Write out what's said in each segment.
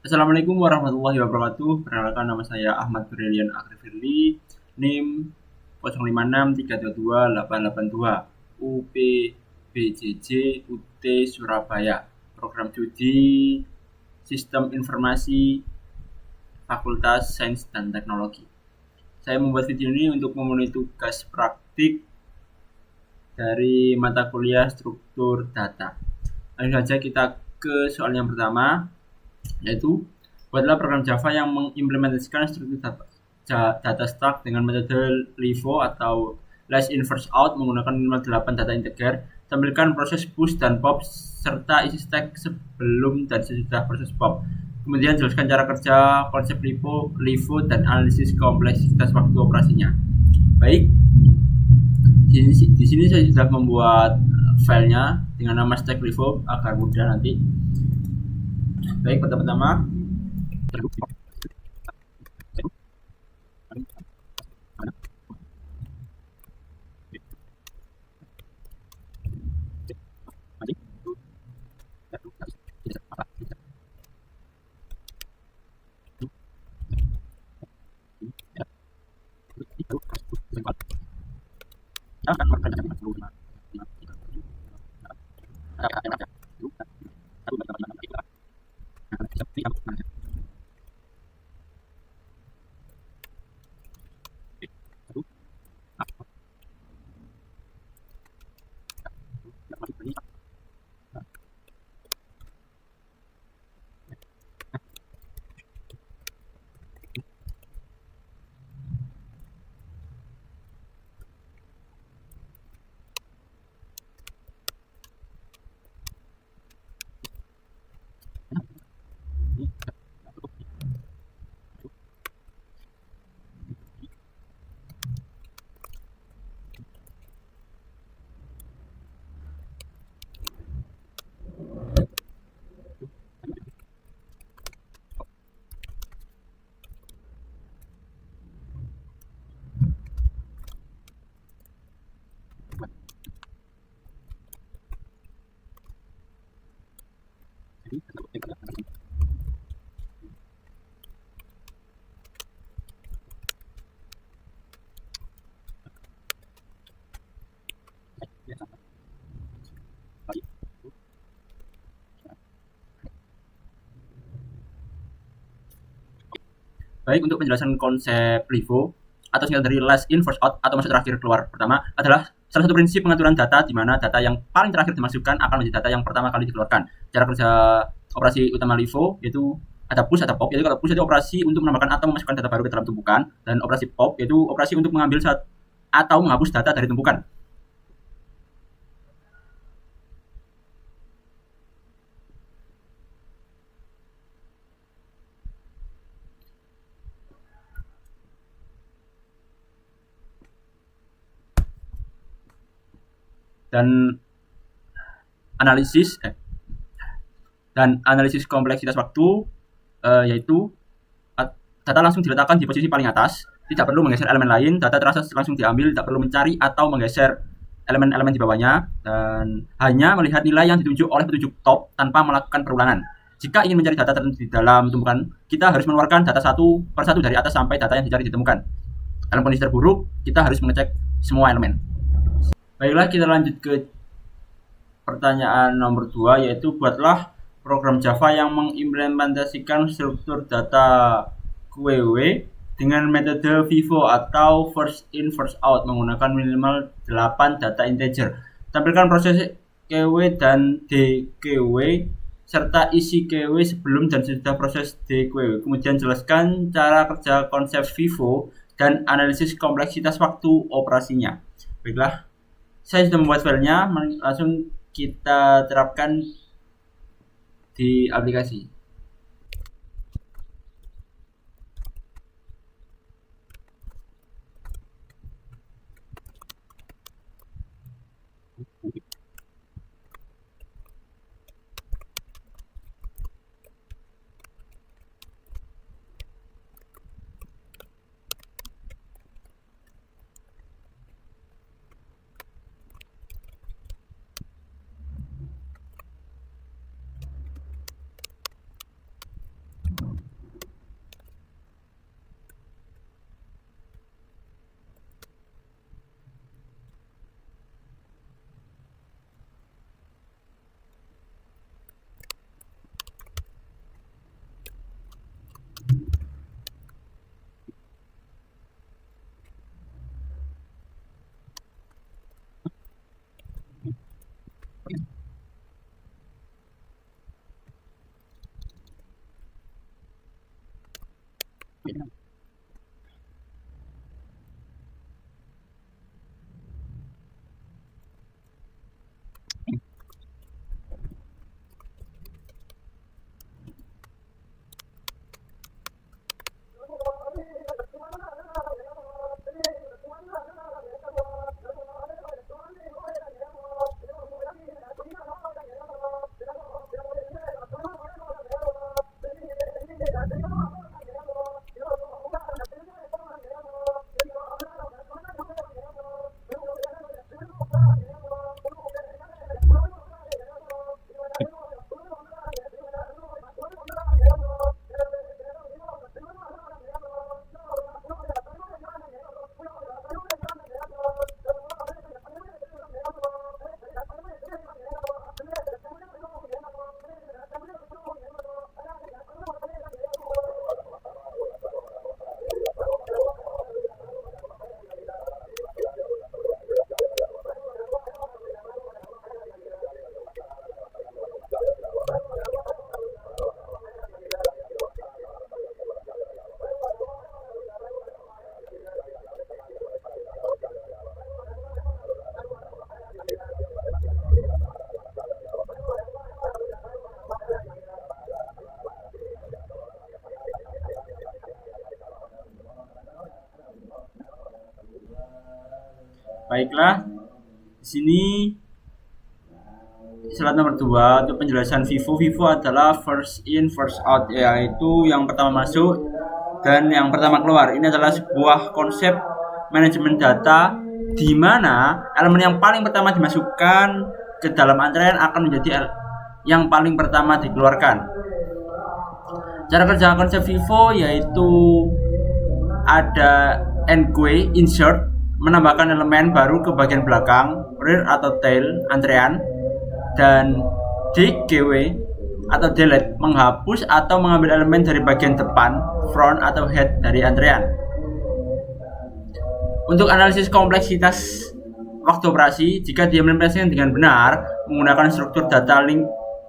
Assalamualaikum warahmatullahi wabarakatuh. Perkenalkan, nama saya Ahmad Brilian Agrifirli, NIM 0563228882, UPBJJ UT Surabaya, program studi Sistem Informasi Fakultas Sains dan Teknologi. Saya membuat video ini untuk memenuhi tugas praktik dari mata kuliah struktur data. Langsung saja kita ke soal yang pertama, yaitu buatlah program Java yang mengimplementasikan struktur data struct dengan metode LIFO atau last in first out menggunakan minimal 8 data integer. Tampilkan proses push dan pop serta isi stack sebelum dan sesudah proses pop. Kemudian jelaskan cara kerja konsep LIFO dan analisis kompleksitas waktu operasinya. Baik, di sini saya sudah membuat filenya dengan nama stack LIFO agar mudah nanti. Baik, pertama-tama Baik, untuk penjelasan konsep LIFO atau singkat dari last in first out atau masuk terakhir keluar pertama adalah salah satu prinsip pengaturan data di mana data yang paling terakhir dimasukkan akan menjadi data yang pertama kali dikeluarkan. Cara kerja operasi utama LIFO yaitu ada push atau pop, yaitu kalau push itu operasi untuk menambahkan atau memasukkan data baru ke dalam tumpukan, dan operasi pop yaitu operasi untuk mengambil atau menghapus data dari tumpukan. Dan analisis kompleksitas waktu yaitu data langsung diletakkan di posisi paling atas, tidak perlu menggeser elemen lain, data terasa langsung diambil, tidak perlu mencari atau menggeser elemen-elemen di bawahnya, dan hanya melihat nilai yang ditunjuk oleh petunjuk top tanpa melakukan perulangan. Jika ingin mencari data tertentu di dalam tumpukan, kita harus mengeluarkan data satu persatu dari atas sampai data yang dicari ditemukan. Dalam kondisi terburuk, kita harus mengecek semua elemen. Baiklah, kita lanjut ke pertanyaan nomor 2, yaitu buatlah program Java yang mengimplementasikan struktur data QW dengan metode FIFO atau first in first out menggunakan minimal 8 data integer. Tampilkan proses QW dan DQW serta isi QW sebelum dan sesudah proses DQW. Kemudian jelaskan cara kerja konsep FIFO dan analisis kompleksitas waktu operasinya. Baiklah, saya sudah membuat filenya, langsung kita terapkan di aplikasi. Baiklah, di sini slide nomor 2 untuk penjelasan FIFO. FIFO adalah first in first out, yaitu yang pertama masuk dan yang pertama keluar. Ini adalah sebuah konsep manajemen data di mana elemen yang paling pertama dimasukkan ke dalam antrean akan menjadi yang paling pertama dikeluarkan. Cara kerja konsep FIFO yaitu ada enqueue, insert, menambahkan elemen baru ke bagian belakang, rear atau tail antrean, dan DGW atau delete, menghapus atau mengambil elemen dari bagian depan, front atau head dari antrean. Untuk analisis kompleksitas waktu operasi, jika diimplementasikan dengan benar menggunakan struktur data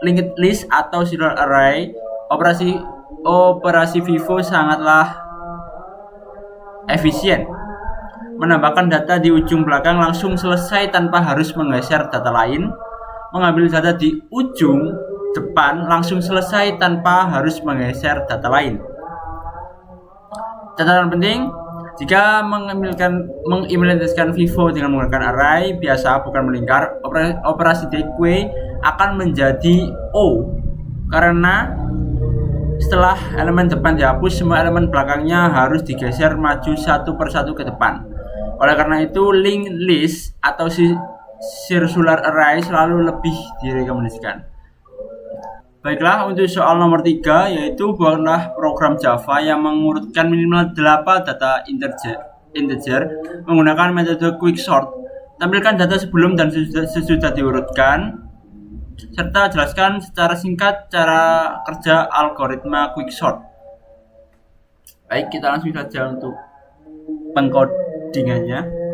linked list atau serial array, operasi FIFO sangatlah efisien. Menambahkan data di ujung belakang langsung selesai tanpa harus menggeser data lain. Mengambil data di ujung depan langsung selesai tanpa harus menggeser data lain. Catatan penting, jika mengimplementasikan FIFO dengan menggunakan array biasa bukan melingkar, operasi DQ akan menjadi O karena setelah elemen depan dihapus, semua elemen belakangnya harus digeser maju satu persatu ke depan. Oleh karena itu, linked list atau circular array selalu lebih direkomendasikan. Baiklah, untuk soal nomor 3, yaitu buatlah program Java yang mengurutkan minimal 8 data integer menggunakan metode quicksort. Tampilkan data sebelum dan sesudah diurutkan, serta jelaskan secara singkat cara kerja algoritma quicksort. Baik, kita langsung saja untuk pengkodingannya.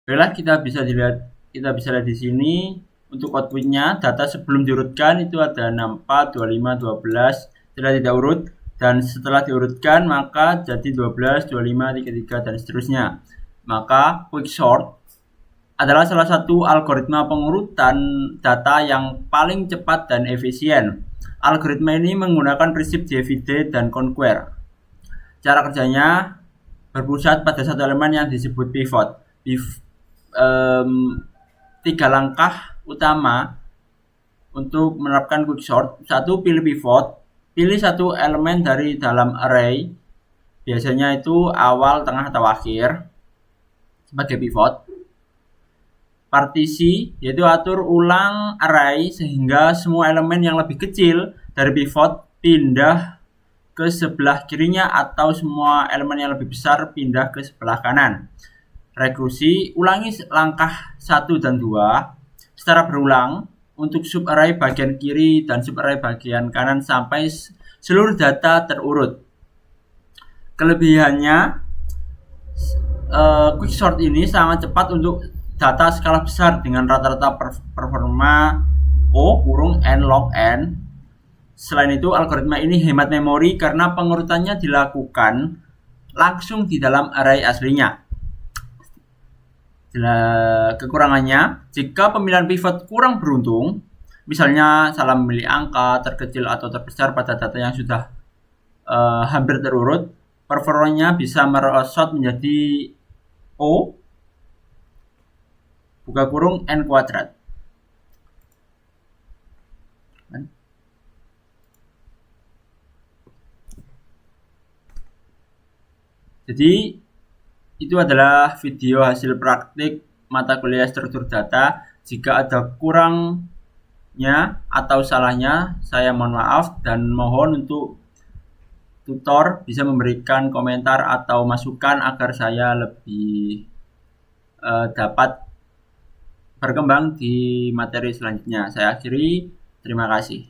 Baiklah, kita bisa lihat di sini untuk outputnya data sebelum diurutkan itu ada 64, 25, 12 tidak urut, dan setelah diurutkan maka jadi 12, 25, 33 dan seterusnya. Maka quicksort adalah salah satu algoritma pengurutan data yang paling cepat dan efisien. Algoritma ini menggunakan prinsip divide dan conquer. Cara kerjanya berpusat pada satu elemen yang disebut pivot. Tiga langkah utama untuk menerapkan quicksort. Satu, pilih pivot. Pilih satu elemen dari dalam array, biasanya itu awal, tengah, atau akhir, sebagai pivot. Partisi, yaitu atur ulang array sehingga semua elemen yang lebih kecil dari pivot pindah ke sebelah kirinya atau semua elemen yang lebih besar pindah ke sebelah kanan. Rekursi, ulangi langkah 1 dan 2 secara berulang untuk subarray bagian kiri dan subarray bagian kanan sampai seluruh data terurut. Kelebihannya, quicksort ini sangat cepat untuk data skala besar dengan rata-rata performa O(n log n). Selain itu, algoritma ini hemat memori karena pengurutannya dilakukan langsung di dalam array aslinya. Kekurangannya, jika pemilihan pivot kurang beruntung, misalnya salah memilih angka terkecil atau terbesar pada data yang sudah hampir terurut, performanya bisa merosot menjadi O (n kuadrat). Jadi itu adalah video hasil praktik mata kuliah struktur data. Jika ada kurangnya atau salahnya, saya mohon maaf dan mohon untuk tutor bisa memberikan komentar atau masukan agar saya lebih dapat berkembang di materi selanjutnya. Saya akhiri, terima kasih.